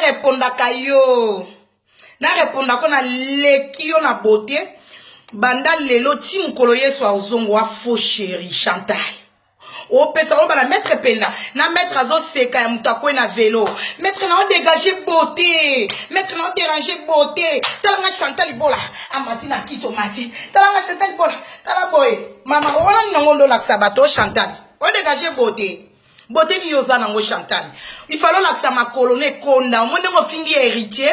répondaka yo. Na répondako na leki yo na beauté. Banda lelo ti mukolo yesu azongo wa faux chéri Chantal. O pesa o bana maître penda na maître azo seka ya mutakwe na vélo. Maître na o dégager beauté. Maître na o déranger beauté. Talanga Chantal ibola. Amati na kito mati. Talanga Chantal ibola. Tala boy. Mama ona nongondo laksa bato Chantal. O dégager beauté. Beauté ni yoza nango Chantal. Il fallait laksa ma colonne konda. O monde mo fingi héritier.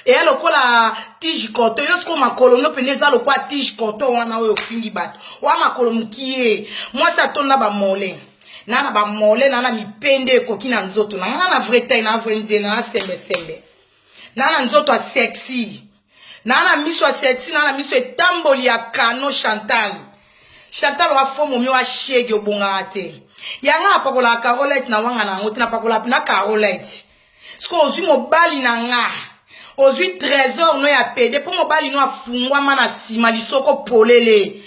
Et elle a tige koto yo sko makolo peneza lo kwa tige koto wana we ofingi bato wa makolo mukie moi ça tonda ba mole na ba mole na mipende ko kina nzoto na vrai taille na vrai nzela na sembe na nzoto sexy na miso sexy na miso etamboli ya kano Chantal wa fomo mi wa shege obonga ate yanga apakola Carolette na wanga na ngoti na pakola na Carolette sko ozwi mobali na nga Ozui trésor no ya pede pour mobali no afungwa mana sima lisoko polele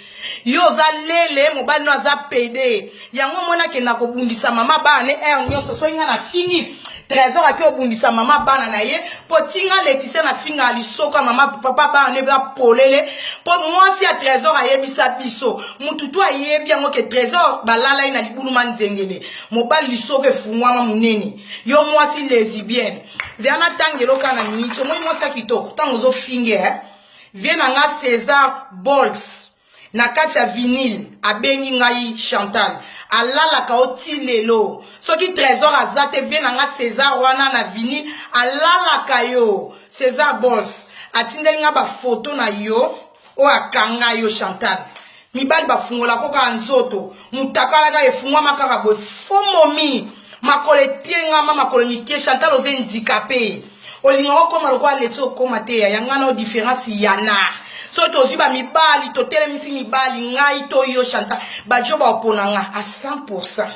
yo za lele mobali no za pede yango mona kenda ko bundisa mama bana nyoso so inga na fini trésor ake obundisa mama bana na ye potinga letise na finga lisoko mama papa bana ba polele po moi si a trésor ayebisa biso mututu ayebi yango ke trésor balala ina libulu manzengele mobali lisoko efungwa munene yo moi si lesbienne Zéana tangelo kana nicho moi moi sakito tango zo finge vient nga César Bols na kati ya vinyle abengi ngai Chantal alala ka otilelo soki trésor azate vient nga César wana na vinyle alala ka yo César Bols atindeli nga ba photo na yo o akanga yo Chantal mibali ba fungola ko ka nzoto mutakala ka efungwa makaka bo fomomi makole tienga mama makole mikie Chantal oze handicapé olinga okoma lokwa leti okoma te ya ngana o différence yana so tozi ba mibali to telemisi mibali ngai to yo Chantal ba joba oponanga à 100%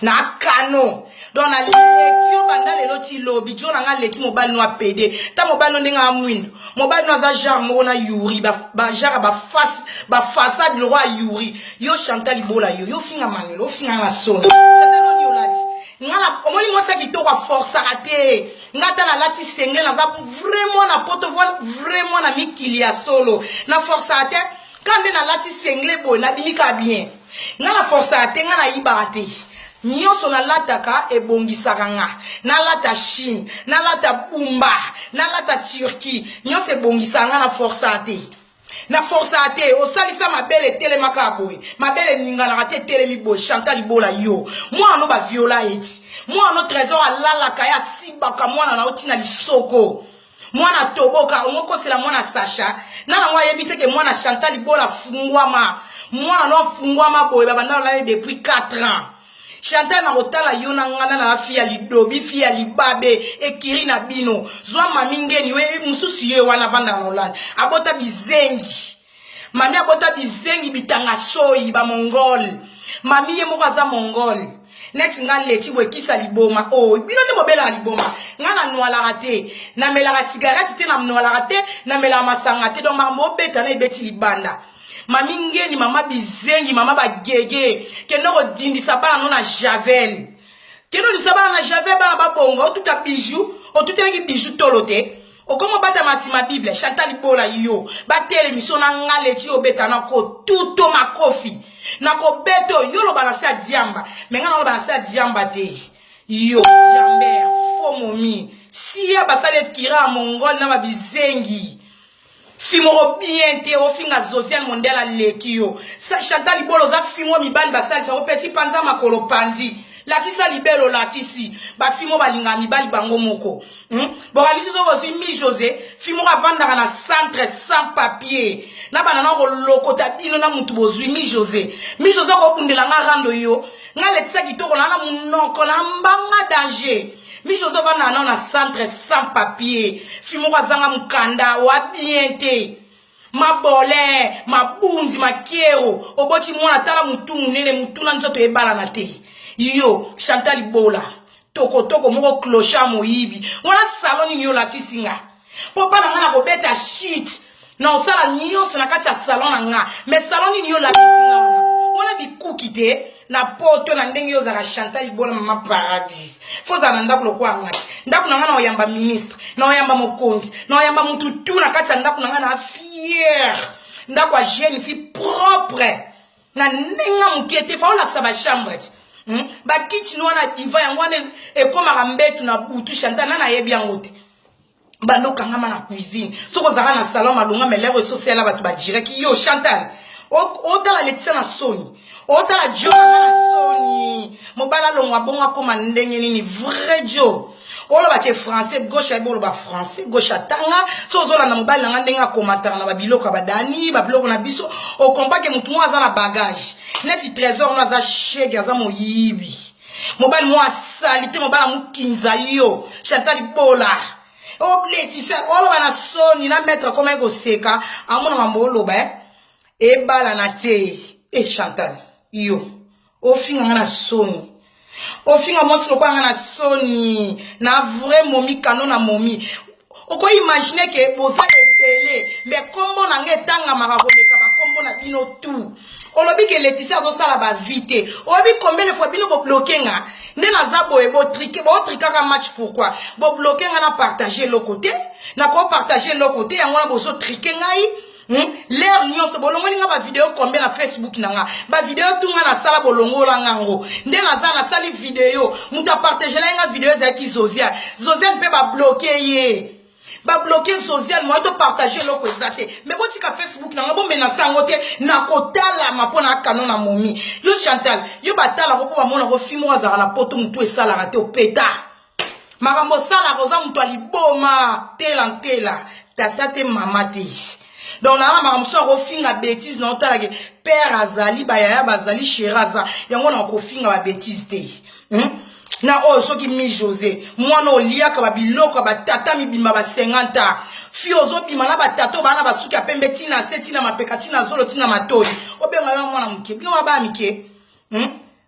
na kano donc na leki yo banda lelo ti lobi jona nga leki mobali no apede ta mobali no ndenga mwindo mobali no za genre mo na yuri ba genre ba façade le roi yuri yo Chantal ibola yo finga manelo finga na sono Chantal on yo lati ngala omoni mo sa kitoko force raté ngata na lati sengle na za vraiment na poto vraiment na mikili ya solo na force raté quand na lati sengle bo na binika bien ngala force raté ngana ibate nyoso na lataka ebongisaka nga na lata Chine na lata Bumba na lata Turquie nyoso ebongisaka nga na force raté na force ate o salisa mabele telemaka boy mabele ningala rate telemi boy Chantal ibola yo moi no ba viola eti moi no trésor alala kaya sibaka mwana na otina lisoko mwana toboka omoko sela mwana Sacha na ngwa yebite ke mwana Chantal ibola fungwama mwana no fungwama boy babanda la depuis 4 ans Chantal na rotala yo na ngana na fia lidobi fia libabe ekiri na bino zwa mami ngeni we mususu ye wana banda na Hollande abota bizengi mami abota bizengi bitanga soyi ba mongol mami ye moko aza mongol next ngaleti we kisa liboma oh bino ne mobela liboma ngana nwala rate na mela cigarette te na nwala rate na mela masanga te donc mambo beta na ebeti libanda mami ngeni mama bizengi mama bagege keno odindisa bana no na javel keno ndisa bana na javel bana babongo tout a bijou o tout a bijou tolote o komo bata masima bible Chantal ibola yo batele miso na ngaleti obeta na ko tuto makofi na ko beto yo lo balancer a diamba menga na lo balancer a diamba te yo diamber fomomi si ya basale kira mongol na babizengi Fimoro bien te o finga Zosiane Mondela lekio sa Chantal ibolo za fimo mibali basali sa o petit panza makolo pandi la kisa libelo la kisi ba fimo balinga mibali bango moko bo alisi zo bozwi mi José fimo avanda na centre sans papier na banana ko lokota bino na mutu bozwi mi José ko kundela nga rando yo nga letisa kitoko na munoko na mbanga danger mi José bana na centre sans papier fimo kwazanga mukanda wa biente mabole mabunzi makiero oboti mwana tala mutu munene mutu na nzoto ebala na te yo Chantal ibola toko moko clochard moyibi wana salon ni yo latisinga popa na ngana ko beta shit na osala nyonso na kati ya salon na nga mais salon ni yo latisinga wana bikukite na poto na ndenge yo zaka Chantal ibola mama paradis foza na ndaku lokwa ngati ndaku na ngana oyamba ministre na oyamba mokonzi na oyamba mutu tu na kati ya ndako na nga na fier ndako ya jeune fille propre na nenga mukete fa olakisa bachambre ti bakitchen wana diva yango wana ekomaka mbetu na butu Chantal na nayebi yango te bando kangama na cuisine soko zaka na salon malonga melero social bato ba direct yo Chantal otala Laetitia na soni otala Jo na soni mobala longwa bonga koma ndenge nini vrai Jo olo ba ke français gauche ay bolo ba français gauche atanga so zola na mobali na ndenga komatana na babiloko badani babiloko na biso o combat ke mutu aza na bagage neti trésor na za chege aza moyibi mobali mo asalite mobala mukinza yo Chantal bola o Laetitia olo ba na soni na mettre comme ego seka amona mambolo ba e bala na te e Chantal yo o finga na soni o finga monsi lo kwanga na soni na vrai momi kano na momi oko imaginer ke boza ebele mais kombo na ngetanga makakoleka ba kombo na bino tout olobi ke Laetitia do sala ba vite obi combien de fois bino bo bloquer nga nde na za boye bo trika ka match pourquoi bo bloquer nga na partager le côté na ko partager le côté yango na boso triker ngai l'air nyonso bolongo linga ba vidéo combien na Facebook nanga ba vidéo tunga na sala bolongo la ngango nde na za na sali vidéo muta partager la nga vidéo za ki Zosiane pe ba bloquer ye ba bloquer Zosiane moi to partager loko ezate mais boti ka Facebook nanga bo menacer ngote na kotala mapona kanon na momi yo Chantal yo batala ko ba mona ko fimo azara na poto mutu esala rate o peta makambo sala koza mutu aliboma tela tata te mama te. Donc na ma mso ko finga bêtise na otala ke père azali bayaya bazali cheraza yango na ko finga ba bêtise te na o soki mi José mwana olia ka babiloko ba tata mi bima ba 50 fio zo bima na ba tato bana basuki apembe tina setina mapeka tina zolo tina matoi obenga yo mwana muke bino ba mike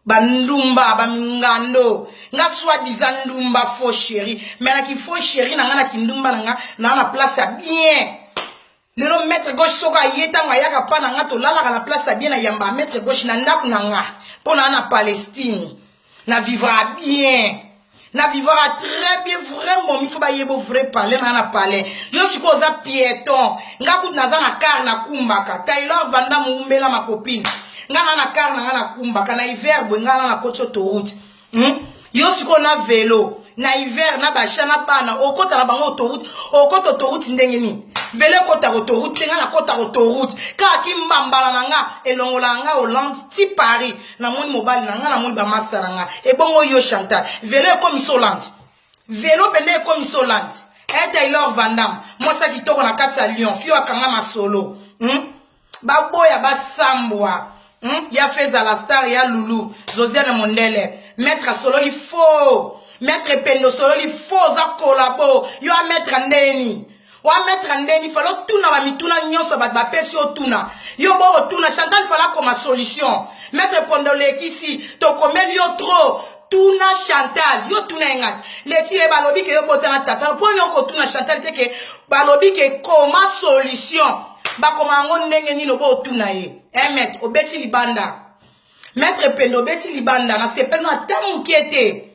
bandumba bangando nga soit disant ndumba faux chéri mais na ki faux chéri na nga na kindumba na place bien. Lelo maître gauche soka yeta nga yaka pa na nga to lala na place bien na yamba maître gauche na ndaku na nga pona na Palestine na vivra bien na vivra très bien vraiment il faut ba yebo vrai parler na parler yo siko za piéton nga ku na za na car na kumbaka Taylor vanda mumbela ma copine nga na car na kumbaka na hiver bo nga na kocho to route yo siko na vélo na hiver na bachana bana okota na bango autoroute okota autoroute ndenge ni vele kota autoroute nga na kota autoroute ka ki mbambala na nga elongola nga Hollande ti Paris na moni mobile na nga na moni ba master nga e bongo yo Chantal vele comme Hollande velo pele comme Hollande et Taylor Van Damme moi ça qui toko na kati ya Lyon fio akanga masolo ba boya ba sambwa ya Feza la star ya Lulu Josiane Mondele maître solo il faut maître Pendo solo il faut za collabo yo a maître ndeni wa maître ndeni falo tuna ba mituna nyonso ba pesi o tuna yo bo tuna Chantal fala comme solution maître Pendo lekisi to komeli yo trop tuna Chantal yo tuna engati leti e balobi ke yo botana tata po yo ko tuna Chantal te ke balobi ke koma solution ba koma ngo ndenge ni no bo tuna ye maître obeti libanda maître Pendo obeti libanda na sepeno ata mukete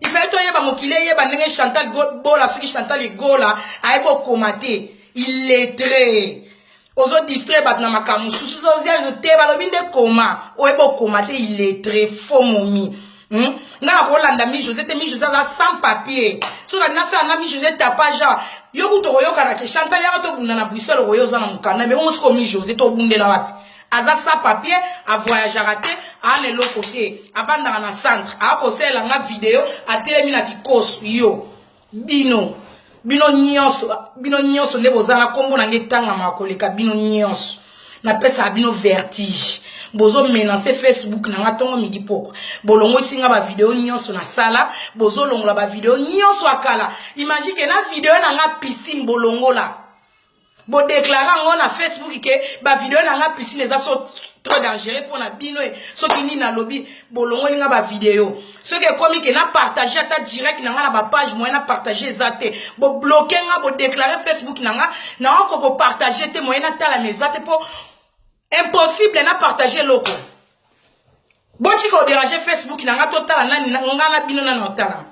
il fait toi yeba mokile yeba ndenge Chantal bola soki Chantal egola ayebo komate il est très ozo distrait bat na makamu susu Zosiane te balobi nde koma oyebo komate il est très faux momi na Rolanda mi José te mi José za sans papier so na nasa na mi José tapage yo kuto koyoka na ke Chantal ya to bunda na Bruxelles koyo za na mukanda mais on se komi José to bundela wapi aza sans papier a voyager raté à ne l'autre côté abanda na centre a posé la vidéo a telemi na kikoso yo bino nyonso le bozana kombo na ngetanga makoleka bino nyonso na pesa bino vertige bozo menacer Facebook na ngatongo midi poko bolongo singa ba vidéo nyonso na sala bozo longola ba vidéo nyonso akala imagine que na vidéo na nga piscine bolongo la bo déclarer ngo na Facebook ke ba vidéo na nga piscine eza so trop dangereux pour na bino e soki ni na lobby bolongo linga ba vidéo soki komi ke na partager ta direct na nga na ba page moyen na partager zate bo bloquer nga bo déclarer Facebook na nga na ko partager te moyen na tala mezate po impossible na partager loko boti ko déranger Facebook na nga to tala nani nga na bino na notala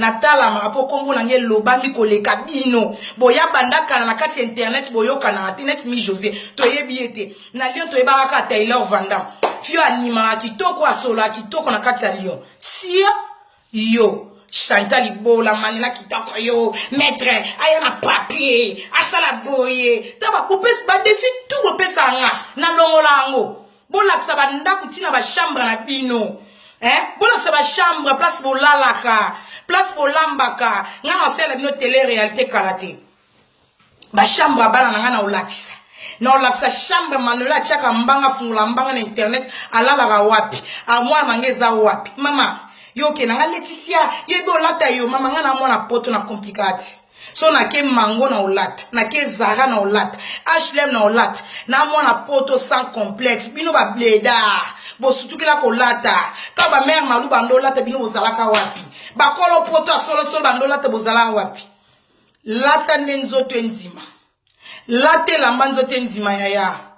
natala marapo kombo nange lobami koleka bino boya bandaka na kati internet boyoka na internet mi José to yebiete na Lyon to yebaka Taylor Vandam fio anima kitoko asola kitoko na kati ya Lyon sia yo Chantal Ibola manela kitoko yo maître aya na papier asala boye taba popes ba défi tout popes anga na longolango bolakisa banda kutina ba chambre na bino bolakisa ba chambre place bolalaka place bolambaka nga sala bino télé réalité karaté ba chambre bana nga na olakisa na olakisa chambre manola chaka mbanga fungula mbanga na internet alala wapi amwa mangeza wapi mama yoke na Laetitia yebe olata yo mama nga na mwana poto na complicate so na ke mango na olata na ke Zara na olata HLM na olata na mwana poto sans complexe bino ba bleda bo sutukila ko lata ka ba mère malu bando lata bino bozalaka wapi ba kolo poto solo solo bando lata bozala wapi lata nzoto enzima late lamba nzoto enzima ya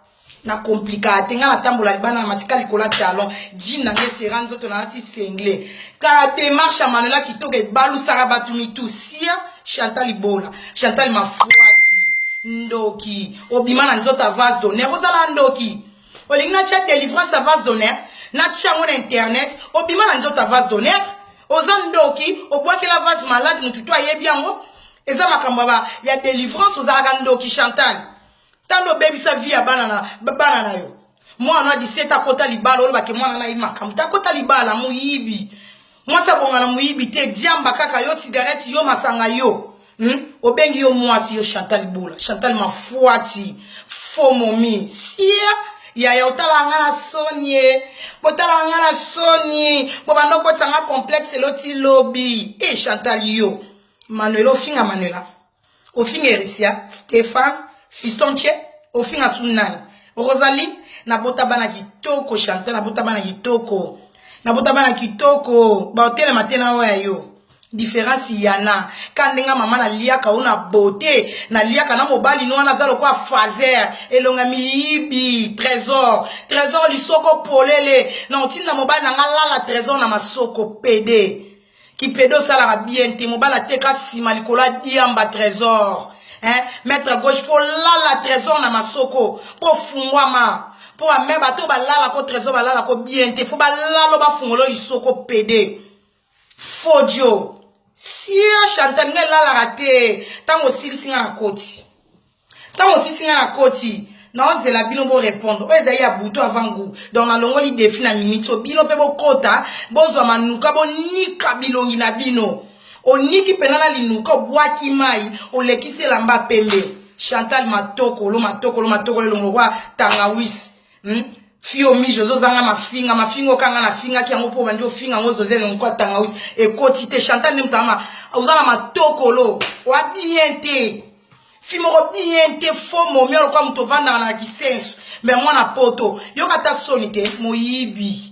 na complicate nga natambola libana na matika likola talon jina nge sera nzoto na ati sengle ka démarche manola kitoko balu sara batu mitu sia Chantal Ibola Chantal mafuati ndoki obima na nzoto vase d'honneur ozala ndoki olingi na chat délivrance vase d'honneur na chango na internet obima na nzoto vase d'honneur oza ndoki obwakela vase malade mutu to ayebi yango eza makambo ba ya délivrance ozala ndoki Chantal tando baby sa vie bana na yo mwana 17 akota libala oloba ke mwana na imaka mutakota libala muyibi mwasa bonga na muyibi te diamba kaka yo cigarette yo masanga yo obengi yo mwasi yo Chantal Ibola Chantal mafuati fomomi sia ya otala ngana sonye botala ngana soni bobando kotanga complexe loti lobby Chantal yo Manuel ofinga Manuela ofinga Erisia Stéphane Fiston Che, au fin à Sunani. Rosaline, na bota bana kitoko, Chantal, na bota bana kitoko. Na bota bana kitoko, ba hotel matena wa yo. Différence yana. Quand nga mama na liaka una beauté, na liaka na mobali no na zalo kwa fazer, elonga miibi, trésor. Trésor lisoko polele. Na otinda mobali na ngala la trésor na masoko PD. Ki pedo sala bien te mobali ateka sima likola diamba trésor. Maître gauche faut la trésor na masoko pour fungwama pour ame bato ba la ko trésor ba la ko bien te faut ba la lo ba fungolo lisoko PD fodio si Chantal nge la raté tango silisinga na koti tango silisinga na koti na ozela bino bo répondre oza ya buto avant goût donc na longo li défi na minute bino pe bo kota bozwa manuka bo nika bilongi na bino oniki penala linuka bwaki mai olekise lamba pembe Chantal matoko longo kwa tangawis fio mi jozo zanga mafinga kanga na finga ki yango po bandi ofinga ngo zozele ngo kwa tangawis ekoti te Chantal ni mtama uzala matoko lo wa bien te fimo bien te fo momi kwa mto vanda na kisenso mais mwana poto yoka ta sonite moyibi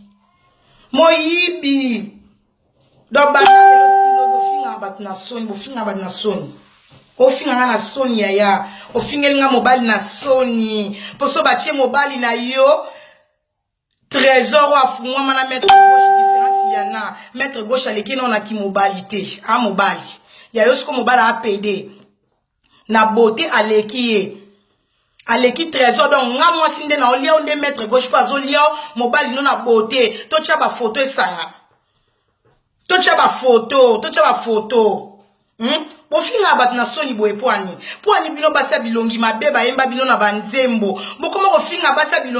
do bana na soni bofinga ba na soni ofinga na soni ya ofingelinga mobali na soni poso batie mobali na yo trésor wa fungwa mana maître gauche différence yana maître gauche aleki na ki mobalité a mobali ya yo sko mobali a PD na beauté aleki trésor donc nga mwasi nde na olia onde maître gauche pas olia mobali no na beauté to tia ba photo esanga tocha ba photo bofinga bat na soni boye poani bino basa bilongi mabeba yemba bino na banzembo bokoma kofinga basa bilongi